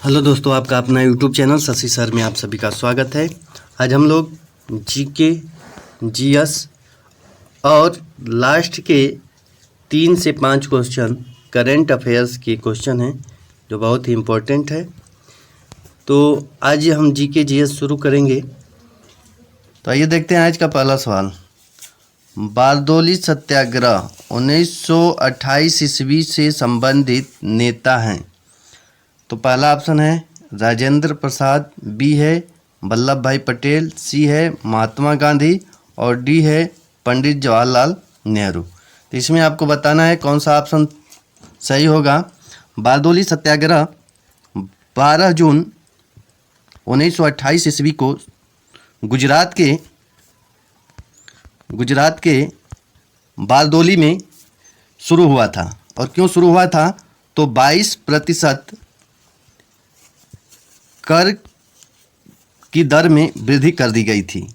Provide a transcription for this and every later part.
Hello दोस्तों, आपका अपना यूट्यूब चैनल शशि सर में आप सभी का स्वागत है। आज हम लोग जीके, जीएस और लास्ट के 3 से 5 क्वेश्चन करंट अफेयर्स के क्वेश्चन हैं जो बहुत ही इम्पोर्टेंट है। तो आज हम जीके जीएस शुरू करेंगे। तो आइए देखते हैं आज का पहला सवाल। बारदोली सत्याग्रह 1928 ईस्वी से संबंधित नेता हैं। तो पहला ऑप्शन है राजेंद्र प्रसाद, बी है वल्लभ भाई पटेल, सी है महात्मा गांधी और डी है पंडित जवाहरलाल नेहरू। तो इसमें आपको बताना है कौन सा ऑप्शन सही होगा। बारदोली सत्याग्रह 12 जून 1928 ईस्वी को गुजरात के बारदोली में शुरू हुआ था। और क्यों शुरू हुआ था? तो 22% कर की दर में वृद्धि कर दी गई थी।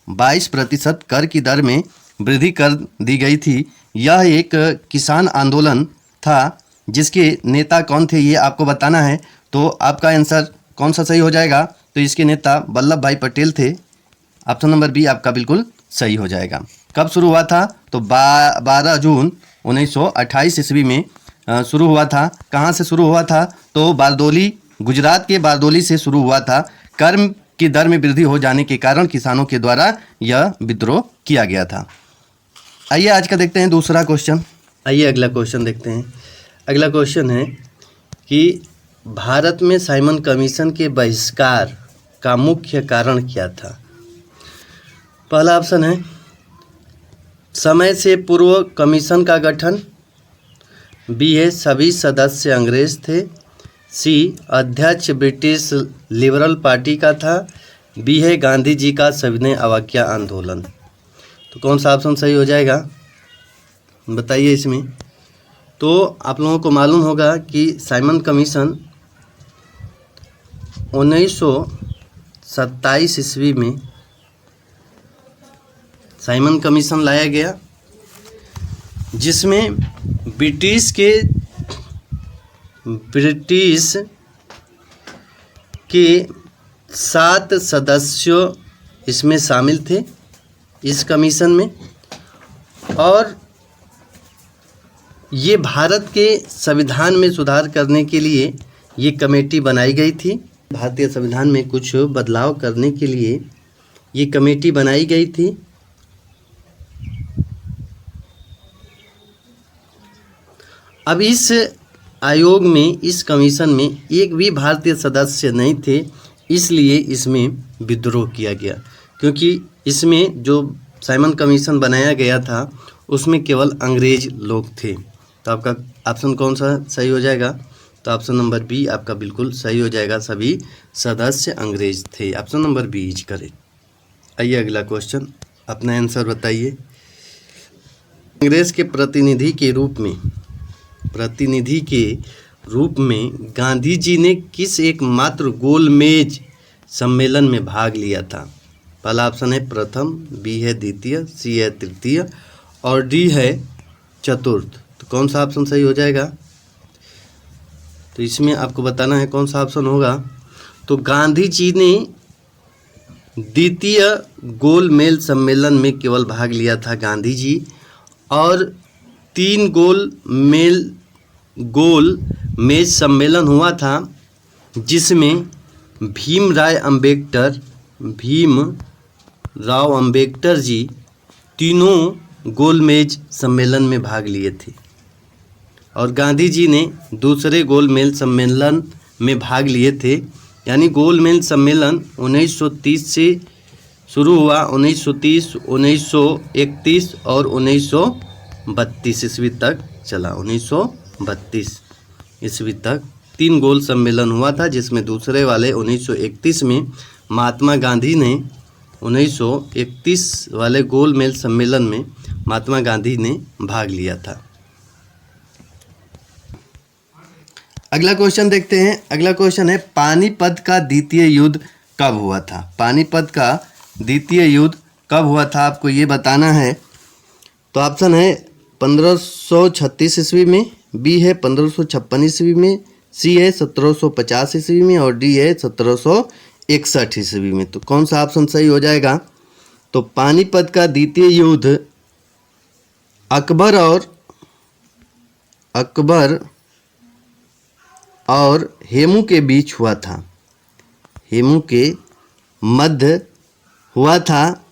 22% कर की दर में वृद्धि कर दी गई थी। यह एक किसान आंदोलन था जिसके नेता कौन थे ये आपको बताना है। तो आपका आंसर कौन सा सही हो जाएगा? तो इसके नेता वल्लभ भाई पटेल थे। ऑप्शन नंबर बी आपका बिल्कुल सही हो जाएगा। कब शुरू हुआ था? तो 12 जून 1928 ईस्वी में शुरू हुआ था। कहाँ से शुरू हुआ था? तो बारदोली, गुजरात के बारदोली से शुरू हुआ था। कर की दर में वृद्धि हो जाने के कारण किसानों के द्वारा यह विद्रोह किया गया था। आइए आज का देखते हैं दूसरा क्वेश्चन। आइए अगला क्वेश्चन देखते हैं। अगला क्वेश्चन है कि भारत में साइमन कमीशन के बहिष्कार का मुख्य कारण क्या था? पहला ऑप्शन है समय से पूर्व कमीशन का गठन, बी है सभी सदस्य अंग्रेज थे, सी अध्यक्ष ब्रिटिश लिबरल पार्टी का था, बी है गांधी जी का सविनय अवज्ञा आंदोलन। तो कौन सा ऑप्शन सही हो जाएगा बताइए इसमें। तो आप लोगों को मालूम होगा कि साइमन कमीशन 1927 ईस्वी में साइमन कमीशन लाया गया, जिसमें ब्रिटिश के 7 सदस्य इसमें शामिल थे इस कमीशन में। और ये भारत के संविधान में सुधार करने के लिए ये कमेटी बनाई गई थी। भारतीय संविधान में कुछ बदलाव करने के लिए ये कमेटी बनाई गई थी। अब इस आयोग में, इस कमीशन में एक भी भारतीय सदस्य नहीं थे, इसलिए इसमें विद्रोह किया गया। क्योंकि इसमें जो साइमन कमीशन बनाया गया था उसमें केवल अंग्रेज लोग थे। तो आपका ऑप्शन कौन सा सही हो जाएगा? तो ऑप्शन नंबर बी आपका बिल्कुल सही हो जाएगा। सभी सदस्य अंग्रेज थे। Option number B is correct. आइए अगला क्वेश्चन, अपना आंसर बताइए। कांग्रेस के प्रतिनिधि के रूप में गांधी जी ने किस एकमात्र गोलमेज सम्मेलन में भाग लिया था? पहला ऑप्शन है प्रथम, बी है द्वितीय, सी है तृतीय और डी है चतुर्थ। तो कौन सा ऑप्शन सही हो जाएगा? तो इसमें आपको बताना है कौन सा ऑप्शन होगा। तो गांधी जी ने द्वितीय गोलमेज सम्मेलन में केवल भाग लिया था गांधी जी। और 3 गोल मेज सम्मेलन हुआ था जिसमें भीमराव अम्बेडकर जी तीनों गोलमेज सम्मेलन में भाग लिए थे। और गांधी जी ने दूसरे गोलमेज सम्मेलन में भाग लिए थे। यानी गोलमेज सम्मेलन 1930 से शुरू हुआ, 1930, 1931 और 1932 ईस्वी तक चला। 1932 ईस्वी तक 3 गोल सम्मेलन हुआ था, जिसमें दूसरे वाले 1931 में महात्मा गांधी ने 1931 वाले गोलमेज सम्मेलन में महात्मा गांधी ने भाग लिया था। अगला क्वेश्चन देखते हैं। अगला क्वेश्चन है पानीपत का द्वितीय युद्ध कब हुआ था? पानीपत का द्वितीय युद्ध कब हुआ था आपको ये बताना है। तो ऑप्शन है 1536 ईस्वी में, बी है 1556 ईस्वी में, सी है 1750 ईस्वी में और डी है 1761 ईस्वी में। तो कौन सा ऑप्शन सही हो जाएगा? तो पानीपत का द्वितीय युद्ध अकबर और हेमू के बीच हुआ था। हेमू के मध्य हुआ था,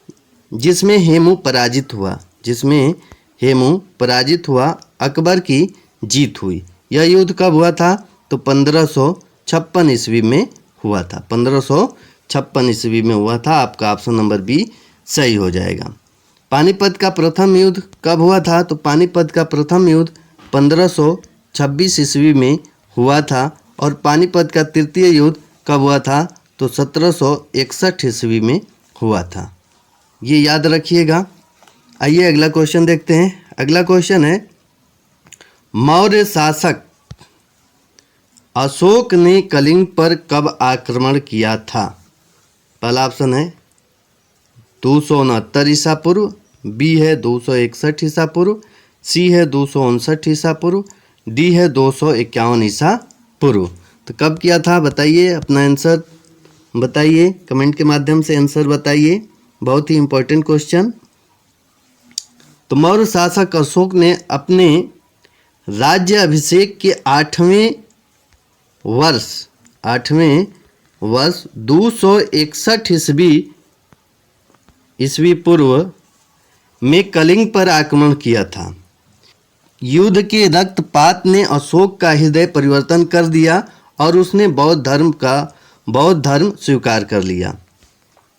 जिसमें हेमू पराजित हुआ, अकबर की जीत हुई। यह युद्ध कब हुआ था? तो 1556 ईस्वी में हुआ था। 1556 ईस्वी में हुआ था। आपका ऑप्शन नंबर बी सही हो जाएगा। पानीपत का प्रथम युद्ध कब हुआ था? तो पानीपत का प्रथम युद्ध 1526 ईस्वी में हुआ था और पानीपत का तृतीय युद्ध कब हुआ था? तो 1761 ईस्वी में हुआ था। ये याद रखिएगा। आइए अगला क्वेश्चन देखते हैं। अगला क्वेश्चन है, मौर्य शासक अशोक ने कलिंग पर कब आक्रमण किया था? पहला ऑप्शन है 269 ईसा पूर्व, बी है 261 ईसा पूर्व, सी है 259 ईसा पूर्व, डी है 251 ईसा पूर्व। तो कब किया था बताइए, अपना आंसर बताइए, कमेंट के माध्यम से आंसर बताइए। बहुत ही इम्पोर्टेंट क्वेश्चन। तो मौर्य शासक अशोक ने अपने राज्य अभिषेक के 8वें वर्ष 261 ईस्वी पूर्व में कलिंग पर आक्रमण किया था। युद्ध के रक्तपात ने अशोक का हृदय परिवर्तन कर दिया और उसने बौद्ध धर्म स्वीकार कर लिया।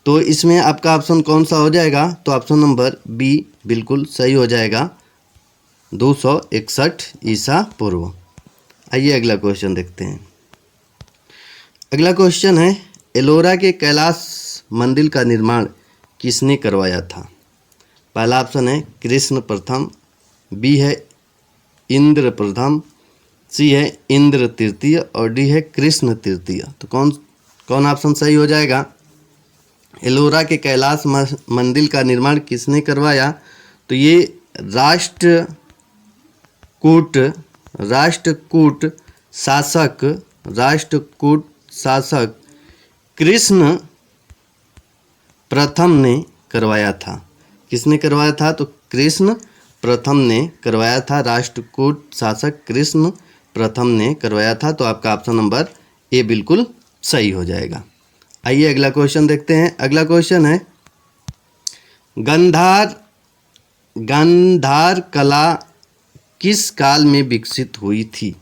तो इसमें आपका ऑप्शन कौन सा हो जाएगा? तो ऑप्शन नंबर बी बिल्कुल सही हो जाएगा, 261 ईसा पूर्व। आइए अगला क्वेश्चन देखते हैं। अगला क्वेश्चन है, एलोरा के कैलाश मंदिर का निर्माण किसने करवाया था? पहला ऑप्शन है कृष्ण प्रथम, बी है इंद्र प्रथम, सी है इंद्र तृतीय और डी है कृष्ण तृतीय। तो कौन ऑप्शन सही हो जाएगा? एलोरा के कैलाश मंदिर का निर्माण किसने करवाया? तो ये राष्ट्रकूट शासक कृष्ण प्रथम ने करवाया था। किसने करवाया था? तो कृष्ण प्रथम ने करवाया था। राष्ट्रकूट शासक कृष्ण प्रथम ने करवाया था। तो आपका ऑप्शन नंबर ए बिल्कुल सही हो जाएगा। आइए अगला क्वेश्चन देखते हैं। अगला क्वेश्चन है, गांधार कला किस काल में विकसित हुई थी?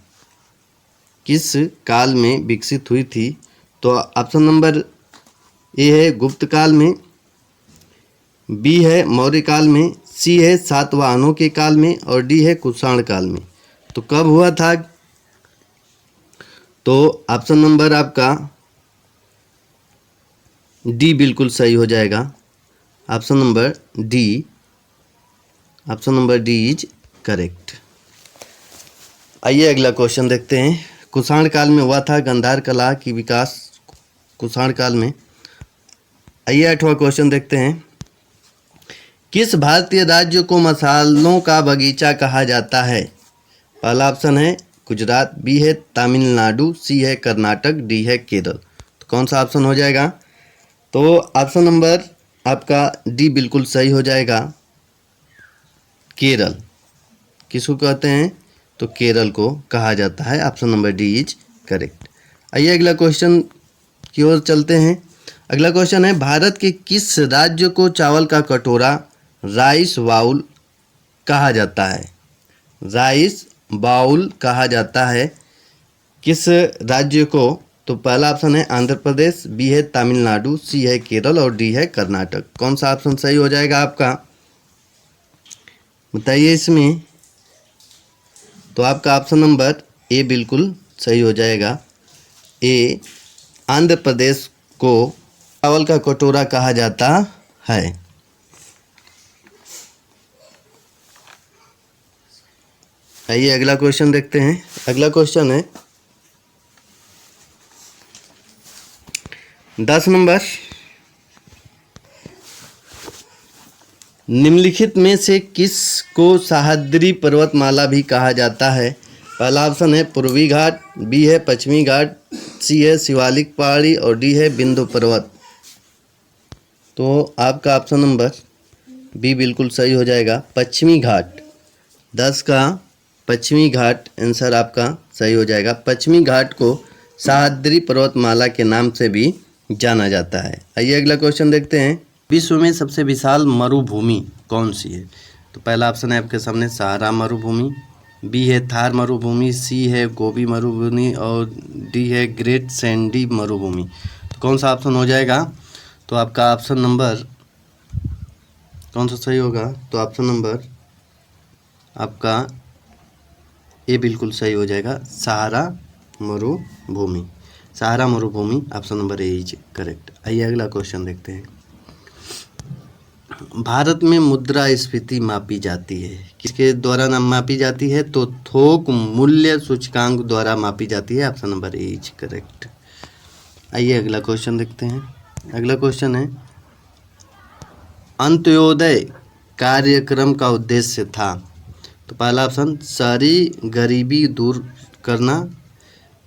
किस काल में विकसित हुई थी? तो ऑप्शन नंबर ए है गुप्त काल में, बी है मौर्य काल में, सी है सातवाहनों के काल में और डी है कुषाण काल में। तो कब हुआ था? तो ऑप्शन नंबर आपका डी बिल्कुल सही हो जाएगा। Option number D is correct. आइए अगला क्वेश्चन देखते हैं। कुषाण काल में हुआ था गांधार कला की विकास कुषाण काल में। आइए 8वां क्वेश्चन देखते हैं। किस भारतीय राज्य को मसालों का बगीचा कहा जाता है? पहला ऑप्शन है गुजरात, बी है तमिलनाडु, सी है कर्नाटक, डी है केरल। तो कौन सा ऑप्शन हो जाएगा? तो ऑप्शन नंबर आपका डी बिल्कुल सही हो जाएगा, केरल। किसको कहते हैं? तो केरल को कहा जाता है। Option number D is correct. आइए अगला क्वेश्चन की ओर चलते हैं। अगला क्वेश्चन है, भारत के किस राज्य को चावल का कटोरा राइस बाउल कहा जाता है? राइस बाउल कहा जाता है किस राज्य को? तो पहला ऑप्शन है आंध्र प्रदेश, बी है तमिलनाडु, सी है केरल और डी है कर्नाटक। कौन सा ऑप्शन सही हो जाएगा आपका? बताइए इसमें। तो आपका ऑप्शन नंबर ए बिल्कुल सही हो जाएगा। ए, आंध्र प्रदेश को चावल का कटोरा कहा जाता है। आइए अगला क्वेश्चन देखते हैं। अगला क्वेश्चन है 10 नंबर, निम्नलिखित में से किस को सह्याद्री पर्वतमाला भी कहा जाता है? पहला ऑप्शन है पूर्वी घाट, बी है पश्चिमी घाट, सी है शिवालिक पहाड़ी और डी है बिंदु पर्वत। तो आपका ऑप्शन नंबर बी बिल्कुल सही हो जाएगा, पश्चिमी घाट। 10 का पश्चिमी घाट आंसर आपका सही हो जाएगा। पश्चिमी घाट को सह्याद्री पर्वतमाला के नाम से भी जाना जाता है। आइए अगला क्वेश्चन देखते हैं। विश्व में सबसे विशाल मरुभूमि कौन सी है? तो पहला ऑप्शन है आपके सामने सहारा मरुभूमि, बी है थार मरुभूमि, सी है गोबी मरुभूमि और डी है ग्रेट सैंडी मरुभूमि। तो कौन सा ऑप्शन हो जाएगा? तो आपका ऑप्शन नंबर कौन सा सही होगा? तो ऑप्शन नंबर आपका ए बिल्कुल सही हो जाएगा, सहारा मरुभूमि। सहारा मरुभूमि option number A is correct. आइए अगला क्वेश्चन देखते हैं। भारत में मुद्रास्फीति मापी जाती है, किसके द्वारा मापी जाती है? तो थोक मूल्य सूचकांक द्वारा मापी जाती है। Option number A is correct. आइए अगला क्वेश्चन देखते हैं। अगला क्वेश्चन है, अंत्योदय कार्यक्रम का उद्देश्य था। तो पहला ऑप्शन शहरी गरीबी दूर करना,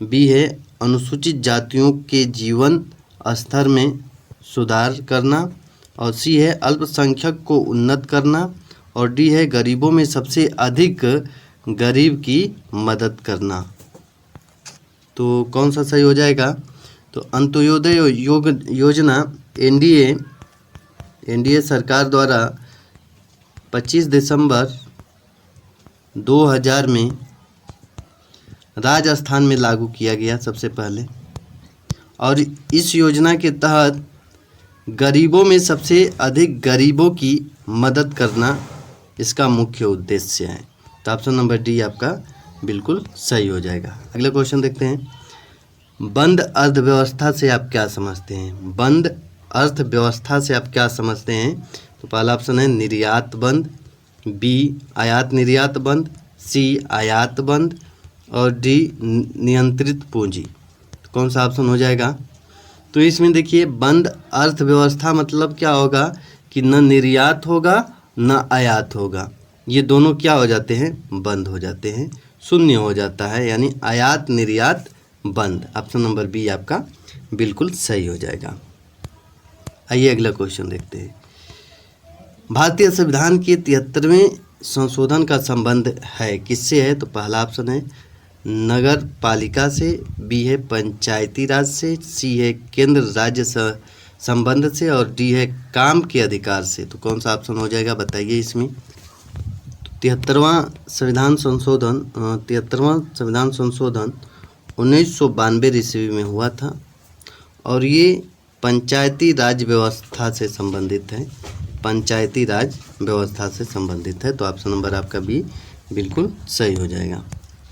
बी है अनुसूचित जातियों के जीवन स्तर में सुधार करना और सी है अल्पसंख्यक को उन्नत करना और डी है गरीबों में सबसे अधिक गरीब की मदद करना। तो कौन सा सही हो जाएगा? तो अंत्योदय योजना एनडीए सरकार द्वारा 25 दिसंबर 2000 में राजस्थान में लागू किया गया सबसे पहले, और इस योजना के तहत गरीबों में सबसे अधिक गरीबों की मदद करना इसका मुख्य उद्देश्य है। तो ऑप्शन नंबर डी आपका बिल्कुल सही हो जाएगा। अगला क्वेश्चन देखते हैं। बंद अर्थव्यवस्था से आप क्या समझते हैं? बंद अर्थव्यवस्था से आप क्या समझते हैं? तो पहला ऑप्शन है निर्यात बंद, बी आयात निर्यात बंद, सी आयात बंद और डी नियंत्रित पूंजी। तो कौन सा ऑप्शन हो जाएगा? तो इसमें देखिए बंद अर्थव्यवस्था मतलब क्या होगा कि न निर्यात होगा न आयात होगा, ये दोनों क्या हो जाते हैं? बंद हो जाते हैं, शून्य हो जाता है, यानी आयात निर्यात बंद। ऑप्शन नंबर बी आपका बिल्कुल सही हो जाएगा। आइए अगला क्वेश्चन देखते हैं। भारतीय संविधान के 73वें संशोधन का संबंध है किससे है? तो पहला ऑप्शन है नगर पालिका से, बी है पंचायती राज से, सी है केंद्र राज्य संबंध से और डी है काम के अधिकार से। तो कौन सा ऑप्शन हो जाएगा बताइए इसमें? 73वां संविधान संशोधन 1992 ईस्वी में हुआ था और ये पंचायती राज व्यवस्था से संबंधित है, पंचायती राज व्यवस्था से संबंधित है। तो ऑप्शन नंबर आपका बी बिल्कुल सही हो जाएगा।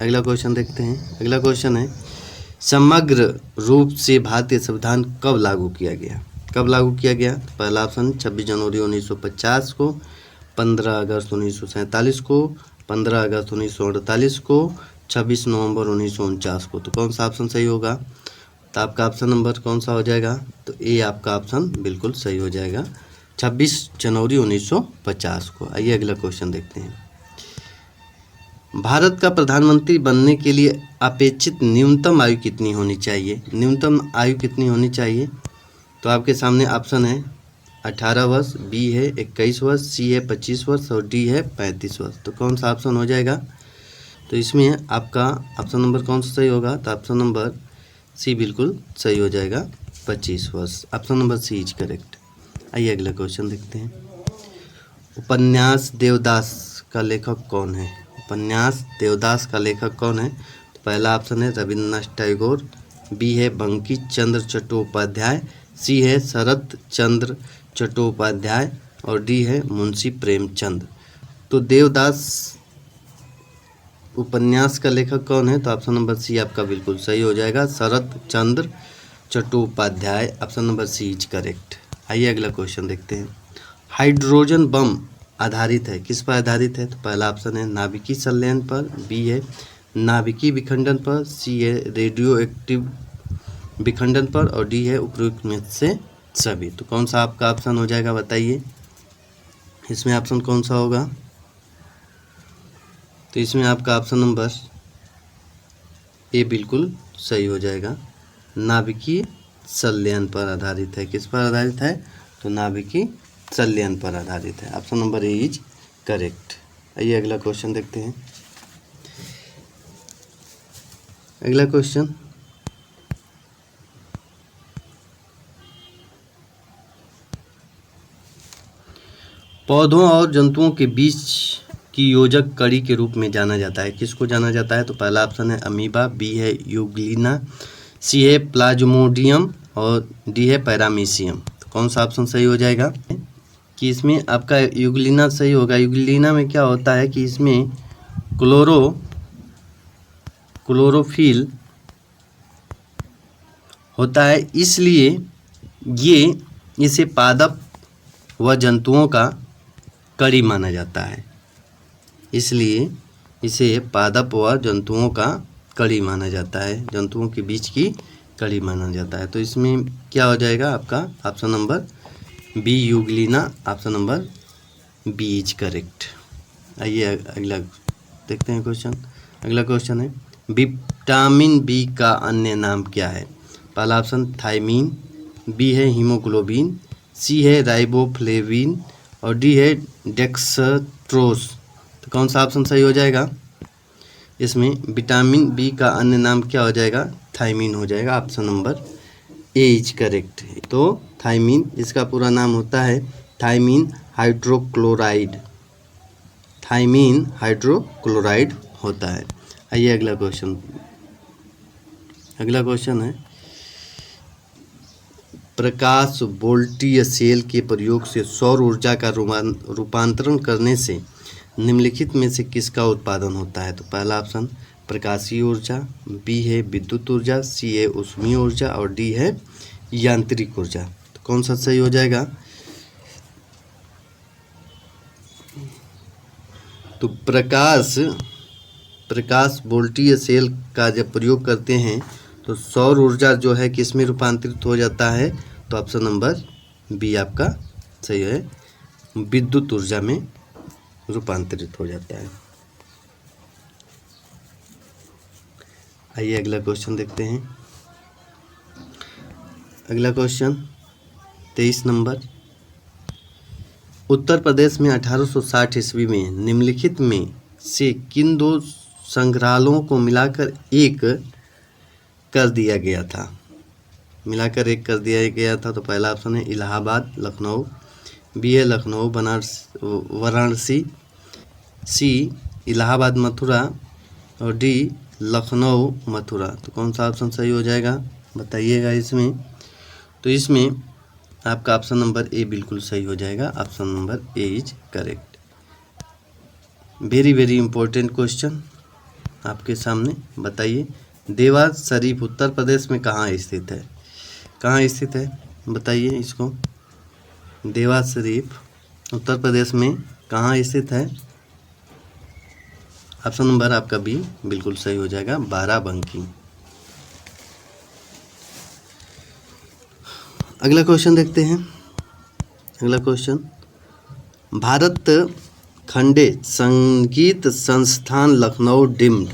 अगला क्वेश्चन देखते हैं। अगला क्वेश्चन है समग्र रूप से भारतीय संविधान कब लागू किया गया? कब लागू किया गया? पहला ऑप्शन 26 जनवरी 1950 को, 15 अगस्त 1947 को, 15 अगस्त 1948 को, 26 नवंबर 1949 को। तो कौन सा ऑप्शन सही होगा? तो आपका ऑप्शन नंबर कौन सा हो जाएगा? तो ए आपका ऑप्शन बिल्कुल सही हो जाएगा, 26 जनवरी 1950 को। आइए अगला क्वेश्चन देखते हैं। भारत का प्रधानमंत्री बनने के लिए अपेक्षित न्यूनतम आयु कितनी होनी चाहिए? न्यूनतम आयु कितनी होनी चाहिए? तो आपके सामने ऑप्शन है 18 वर्ष, बी है 21 वर्ष, सी है 25 वर्ष और डी है 35 वर्ष। तो कौन सा ऑप्शन हो जाएगा? तो इसमें आपका ऑप्शन नंबर कौन सा सही होगा? तो ऑप्शन नंबर सी बिल्कुल सही हो जाएगा, 25 वर्ष। Option number C is correct. आइए अगला क्वेश्चन देखते हैं। उपन्यास देवदास का लेखक कौन है? उपन्यास देवदास का लेखक कौन है? तो पहला ऑप्शन है रविन्द्रनाथ टैगोर, बी है बंकी चंद्र चट्टोपाध्याय, सी है शरत चंद्र चट्टोपाध्याय और डी है मुंशी प्रेमचंद। तो देवदास उपन्यास का लेखक कौन है? तो ऑप्शन नंबर सी आपका बिल्कुल सही हो जाएगा, Sarat Chandra Chattopadhyay. Option number C is correct. आइए अगला क्वेश्चन देखते हैं। हाइड्रोजन बम आधारित है, किस पर आधारित है? तो पहला ऑप्शन है नाभिकीय संलयन पर, बी है नाभिकीय विखंडन पर, सी है रेडियो एक्टिव विखंडन पर और डी है उपयुक्त में से सभी। तो कौन सा आपका ऑप्शन हो जाएगा बताइए? इसमें ऑप्शन कौन सा होगा? तो इसमें आपका ऑप्शन नंबर ये बिल्कुल सही हो जाएगा। नाभिकीय संलयन पर आधारित है। किस पर आधारित है? तो नाभिकीय संलयन पर आधारित है। Option number A is correct. आइए अगला क्वेश्चन देखते हैं। अगला क्वेश्चन, पौधों और जंतुओं के बीच की योजक कड़ी के रूप में जाना जाता है। किसको जाना जाता है? तो पहला ऑप्शन है अमीबा, बी है यूग्लिना, सी है प्लाज्मोडियम और डी है पैरामीशियम। तो कौन सा ऑप्शन सही हो जाएगा? कि इसमें आपका यूग्लिना सही होगा। यूग्लिना में क्या होता है कि इसमें क्लोरोफिल होता है, इसलिए ये इसे पादप व जंतुओं का कड़ी माना जाता है। इसलिए इसे पादप व जंतुओं का कड़ी माना जाता है, जंतुओं के बीच की कड़ी माना जाता है। तो इसमें क्या हो जाएगा आपका? Option number B euglena, option number B is correct. आइए अगला देखते हैं क्वेश्चन। अगला क्वेश्चन है, विटामिन बी का अन्य नाम क्या है? पहला ऑप्शन थायमीन, बी है हीमोग्लोबिन, सी है राइबोफ्लेविन और डी है डेक्सट्रोज। तो कौन सा ऑप्शन सही हो जाएगा? इसमें विटामिन बी का अन्य नाम क्या हो जाएगा? थायमीन हो जाएगा। Option number A is correct. तो थायमीन, इसका पूरा नाम होता है थायमीन हाइड्रोक्लोराइड। थायमीन हाइड्रोक्लोराइड होता है। आइए अगला क्वेश्चन। अगला क्वेश्चन है, प्रकाश वोल्टीय सेल के प्रयोग से सौर ऊर्जा का रूपांतरण करने से निम्नलिखित में से किसका उत्पादन होता है? तो पहला ऑप्शन प्रकाशीय ऊर्जा, बी है विद्युत ऊर्जा, सी है ऊष्मीय ऊर्जा और डी है यांत्रिक ऊर्जा। तो कौन सा सही हो जाएगा? तो प्रकाश वोल्टीय सेल का जब प्रयोग करते हैं तो सौर ऊर्जा जो है किस में रूपांतरित हो जाता है? तो ऑप्शन नंबर बी आपका सही है, विद्युत ऊर्जा में रूपांतरित हो जाता है। आइए अगला क्वेश्चन देखते हैं। अगला क्वेश्चन 23 नंबर, उत्तर प्रदेश में 1860 ईस्वी में निम्नलिखित में से किन दो संग्रहालयों को मिलाकर एक कर दिया गया था? मिलाकर एक कर दिया गया था। तो पहला ऑप्शन है इलाहाबाद लखनऊ, बी है लखनऊ वाराणसी, सी इलाहाबाद मथुरा और डी लखनऊ मथुरा। तो कौन सा ऑप्शन सही हो जाएगा बताइएगा इसमें? तो इसमें आपका ऑप्शन नंबर ए बिल्कुल सही हो जाएगा। Option number A is correct. Very very important question आपके सामने। बताइए, देवास शरीफ उत्तर प्रदेश में कहाँ स्थित है? कहाँ स्थित है बताइए इसको। देवास शरीफ उत्तर प्रदेश में कहाँ स्थित है? ऑप्शन नंबर आपका बी बिल्कुल सही हो जाएगा, बाराबंकी। अगला क्वेश्चन देखते हैं। अगला क्वेश्चन, भारत खंडे संगीत संस्थान लखनऊ डीम्ड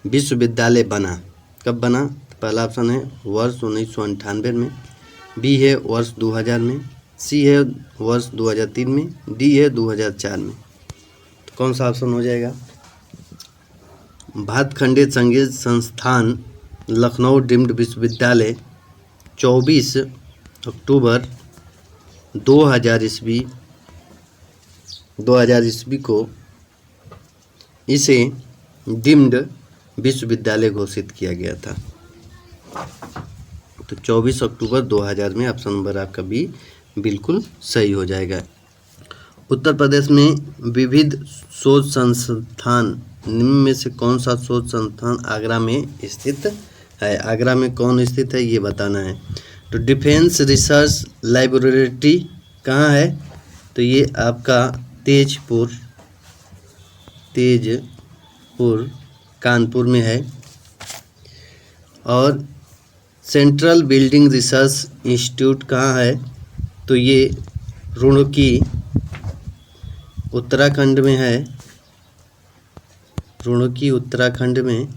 विश्वविद्यालय बना कब बना? पहला ऑप्शन है वर्ष 1998 में, बी है वर्ष 2000 में, सी है वर्ष 2003 में, डी है 2004 में। तो कौन सा ऑप्शन हो जाएगा? भारत खंडे संगीत संस्थान लखनऊ डीम्ड विश्वविद्यालय 24 अक्टूबर 2000 ईस्वी को इसे डीम्ड विश्वविद्यालय घोषित किया गया था। तो 24 अक्टूबर 2000 में ऑप्शन नंबर आपका बी बिल्कुल सही हो जाएगा। उत्तर प्रदेश में विविध शोध संस्थान निम्न में से कौन सा शोध संस्थान आगरा में स्थित है? आगरा में कौन स्थित है ये बताना है। तो डिफेंस रिसर्च लैबोरेटरी कहाँ है? तो ये आपका तेजपुर कानपुर में है। और सेंट्रल बिल्डिंग रिसर्च इंस्टीट्यूट कहाँ है? तो ये रुड़की उत्तराखंड में है। रुड़की उत्तराखंड में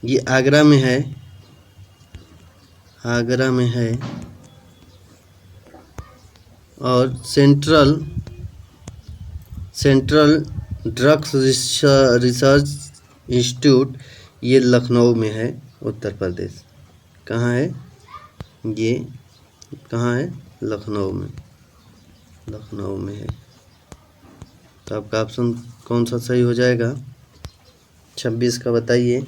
ये आगरा में है, आगरा में है। और सेंट्रल ड्रग्स रिसर्च इंस्टीट्यूट ये लखनऊ में है, उत्तर प्रदेश। कहाँ है ये? कहाँ है? लखनऊ में, लखनऊ में है। तो आपका ऑप्शन कौन सा सही हो जाएगा 26 का, बताइए।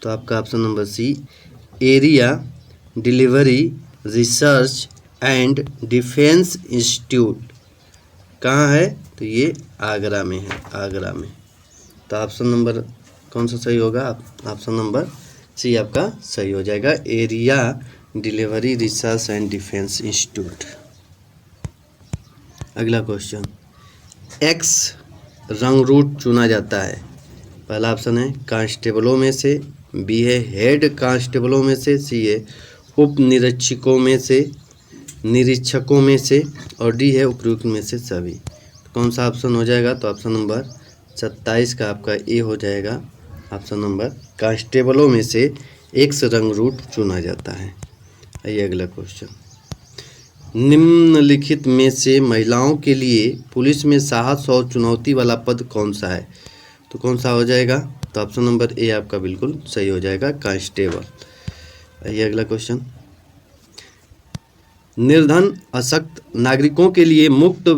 तो आपका option number C, area delivery research and defence institute. कहाँ है? तो ये आगरा में है, आगरा में। तो ऑप्शन नंबर कौन सा सही होगा? ऑप्शन नंबर सी आपका सही हो जाएगा, area delivery research and defence institute. अगला क्वेश्चन, एक्स रंग रूट चुना जाता है। पहला ऑप्शन है कांस्टेबलों में से, बी है हेड कांस्टेबलों में से, सी है उप निरीक्षकों में से, निरीक्षकों में से, और डी है उपयुक्त में से सभी। तो कौन सा ऑप्शन हो जाएगा? तो ऑप्शन नंबर 27 का आपका ए हो जाएगा, ऑप्शन नंबर कांस्टेबलों में से एक्स रंग रूट चुना जाता है। आइए अगला क्वेश्चन, निम्नलिखित में से महिलाओं के लिए पुलिस में साहस और चुनौती वाला पद कौन सा है? तो कौन सा हो जाएगा? तो ऑप्शन नंबर ए आपका बिल्कुल सही हो जाएगा, कांस्टेबल। आइए अगला क्वेश्चन, निर्धन अशक्त नागरिकों के लिए मुक्त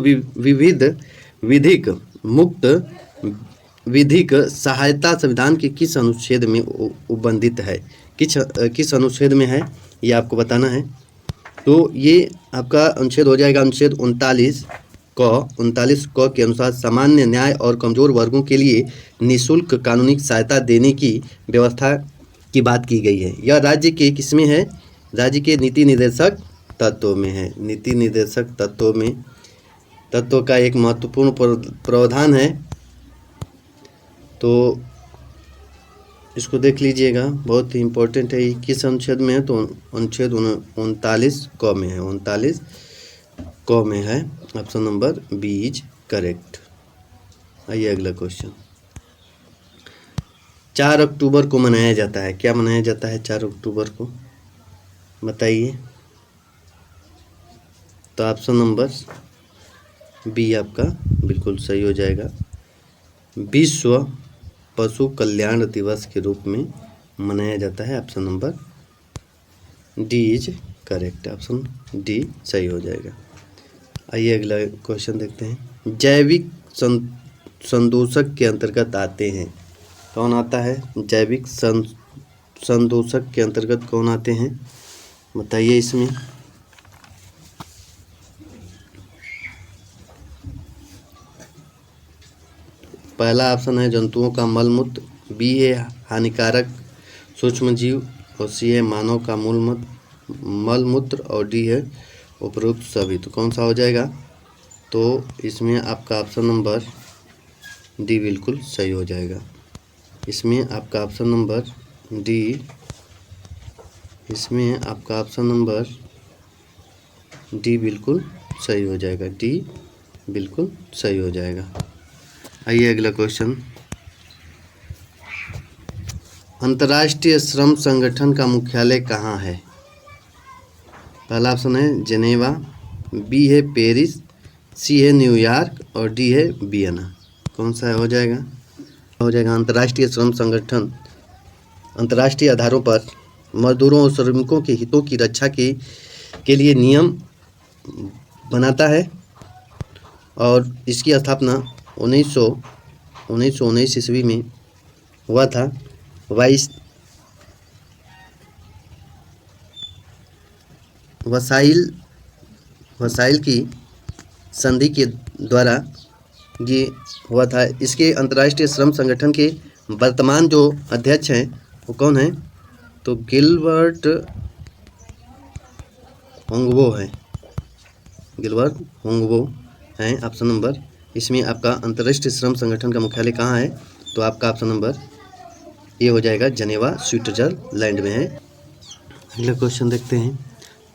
विधिक सहायता संविधान के किस अनुच्छेद में उल्लिखित है? किस अनुच्छेद में है ये आपको बताना है। तो ये आपका अनुच्छेद हो जाएगा अनुच्छेद 39 क के अनुसार सामान्य न्याय और कमजोर वर्गों के लिए निःशुल्क कानूनी सहायता देने की व्यवस्था की बात की गई है। यह राज्य के किसमें है? राज्य के नीति निर्देशक तत्वों में है। नीति निर्देशक तत्व का एक महत्वपूर्ण प्रावधान है, तो इसको देख लीजिएगा, बहुत ही इम्पोर्टेंट है। किस अनुच्छेद में है? तो अनुच्छेद 39 क में है, 39 क में है। Option number B is correct. आइए अगला क्वेश्चन, 4 अक्टूबर को मनाया जाता है, क्या मनाया जाता है 4 अक्टूबर को? बताइए। तो ऑप्शन नंबर बी आपका बिल्कुल सही हो जाएगा, विश्व पशु कल्याण दिवस के रूप में मनाया जाता है। Option number D is correct, option D सही हो जाएगा। आइए अगला क्वेश्चन देखते हैं, जैविक संदूषक के अंतर्गत आते हैं, कौन आता है? जैविक संदूषक के अंतर्गत कौन आते हैं, बताइए इसमें। पहला ऑप्शन है जंतुओं का मलमूत्र, बी है हानिकारक सूक्ष्म जीव, और सी है मानव का मलमूत्र, और डी है उपरोक्त सभी। तो कौन सा हो जाएगा? तो इसमें आपका ऑप्शन नंबर डी बिल्कुल सही हो जाएगा। इसमें आपका ऑप्शन नंबर डी, इसमें आपका ऑप्शन नंबर डी बिल्कुल सही हो जाएगा, डी बिल्कुल सही हो जाएगा। आइए अगला क्वेश्चन, अंतर्राष्ट्रीय श्रम संगठन का मुख्यालय कहाँ है? पहला ऑप्शन है जेनेवा, बी है पेरिस, सी है न्यूयॉर्क, और डी है वियना। कौन सा हो जाएगा? हो जाएगा अंतर्राष्ट्रीय श्रम संगठन अंतर्राष्ट्रीय आधारों पर मजदूरों और श्रमिकों के हितों की रक्षा के लिए नियम बनाता है, और इसकी स्थापना 1919 ईस्वी में हुआ था। वसाइल की संधि के द्वारा ये हुआ था। इसके अंतर्राष्ट्रीय श्रम संगठन के वर्तमान जो अध्यक्ष हैं वो कौन हैं? तो गिलबर्ट होंगवो हैं, गिलबर्ट होंगवो हैं। ऑप्शन नंबर इसमें आपका अंतर्राष्ट्रीय श्रम संगठन का मुख्यालय कहाँ है? तो आपका ऑप्शन नंबर ये हो जाएगा जेनेवा, स्विट्जरलैंड में है। अगला क्वेश्चन देखते हैं,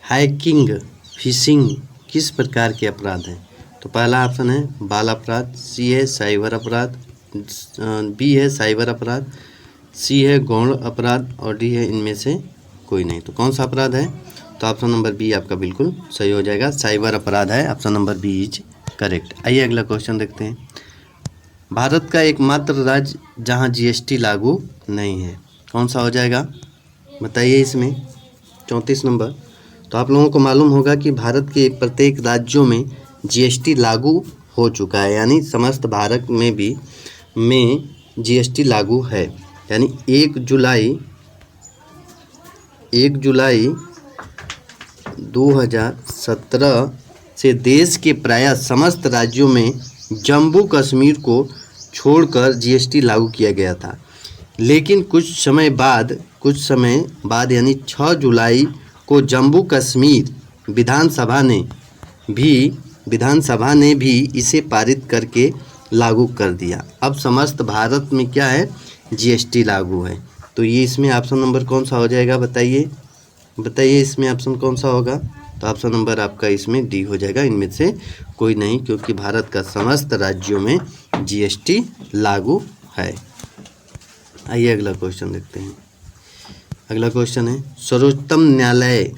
हैकिंग फिशिंग किस प्रकार के अपराध हैं? तो पहला ऑप्शन है बाल अपराध, सी है साइबर अपराध, बी है साइबर अपराध, सी है गौण अपराध और डी है इनमें से कोई नहीं। तो कौन सा अपराध है? तो ऑप्शन नंबर बी आपका बिल्कुल सही हो जाएगा, साइबर अपराध है। Option number B is correct. आइए अगला क्वेश्चन देखते हैं। भारत का एकमात्र राज्य जहां जीएसटी लागू नहीं है, कौन सा हो जाएगा बताइए इसमें? 34 नंबर। तो आप लोगों को मालूम होगा कि भारत के प्रत्येक राज्यों में जीएसटी लागू हो चुका है, यानी समस्त भारत में भी जीएसटी लागू है। यानी 1 जुलाई 2017 से देश के प्रायः समस्त राज्यों में जम्मू कश्मीर को छोड़कर जीएसटी लागू किया गया था। लेकिन कुछ समय बाद यानी 6 जुलाई को जम्मू कश्मीर विधानसभा ने भी इसे पारित करके लागू कर दिया। अब समस्त भारत में क्या है? जीएसटी लागू है। तो ये इसमें ऑप्शन नंबर कौन सा हो जाएगा बताइए इसमें ऑप्शन कौन सा होगा? तो ऑप्शन नंबर आपका इसमें डी हो जाएगा, इनमें से कोई नहीं, क्योंकि भारत का समस्त राज्यों में जीएसटी लागू है। आइए अगला क्वेश्चन देखते हैं। अगला क्वेश्चन है, सर्वोच्चतम न्यायालय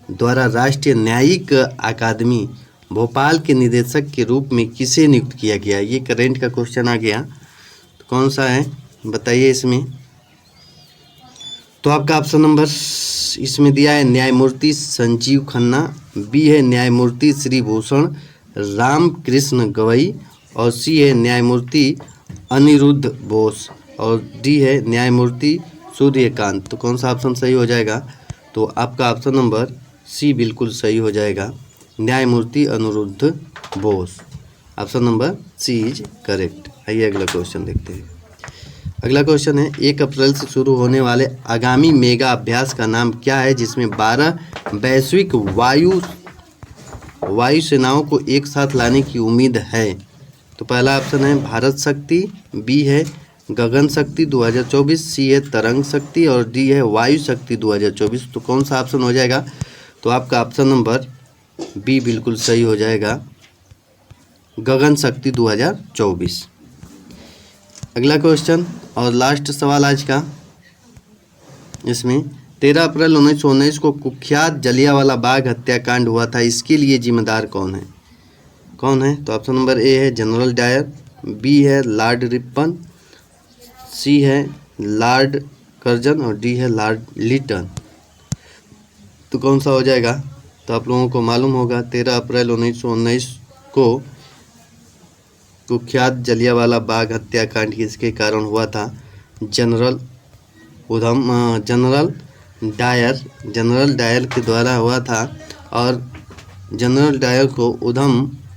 द्वारा राष्ट्रीय न्यायिक अकादमी भोपाल के निदेशक के रूप में किसे नियुक्त किया गया? ये करेंट का क्वेश्चन आ गया। तो कौन सा है बताइए इसमें? तो आपका ऑप्शन नंबर इसमें दिया है न्यायमूर्ति संजीव खन्ना, बी है न्यायमूर्ति श्री भूषण रामकृष्ण गवई, और सी है न्यायमूर्ति अनिरुद्ध बोस, और डी है न्यायमूर्ति सूर्यकांत। तो कौन सा ऑप्शन सही हो जाएगा? तो आपका ऑप्शन नंबर सी बिल्कुल सही हो जाएगा, न्यायमूर्ति Aniruddha Bose. Option number C is correct. आइए अगला क्वेश्चन देखते हैं। अगला क्वेश्चन है, 1 अप्रैल से शुरू होने वाले आगामी मेगा अभ्यास का नाम क्या है जिसमें 12 वैश्विक वायु सेनाओं को एक साथ लाने की उम्मीद है? तो पहला ऑप्शन है भारत शक्ति, बी है गगन शक्ति 2024, सी है तरंग शक्ति, और डी है वायु शक्ति 2024। तो कौन सा ऑप्शन हो जाएगा? तो आपका ऑप्शन नंबर बी बिल्कुल सही हो जाएगा, गगन शक्ति 2024। अगला क्वेश्चन और लास्ट सवाल आज का, इसमें 13 अप्रैल 1919 को कुख्यात जलियांवाला बाग हत्याकांड हुआ था, इसके लिए जिम्मेदार कौन है? तो ऑप्शन नंबर ए है जनरल डायर, बी है लॉर्ड रिपन, सी है लॉर्ड कर्जन, और डी है लॉर्ड लिटन। तो कौन सा हो जाएगा? तो आप लोगों को मालूम होगा 13 अप्रैल 1919 को कुख्यात जलियांवाला बाग हत्याकांड किसके कारण हुआ था? जनरल डायर के द्वारा हुआ था, और जनरल डायर को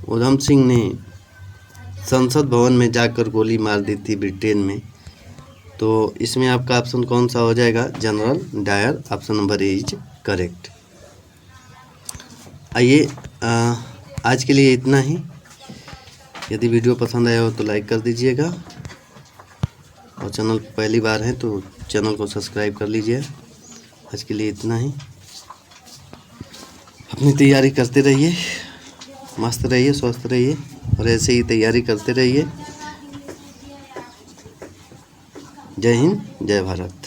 उधम सिंह ने संसद भवन में जाकर गोली मार दी थी ब्रिटेन में। तो इसमें आपका ऑप्शन कौन सा हो जाएगा? General Dyer. Option number A is correct. आइए आज के लिए इतना ही। यदि वीडियो पसंद आया हो तो लाइक कर दीजिएगा, और चैनल पहली बार है तो चैनल को सब्सक्राइब कर लीजिए। आज के लिए इतना ही। अपनी तैयारी करते रहिए, मस्त रहिए, स्वस्थ रहिए, और ऐसे ही तैयारी करते रहिए। जय हिंद, जय भारत।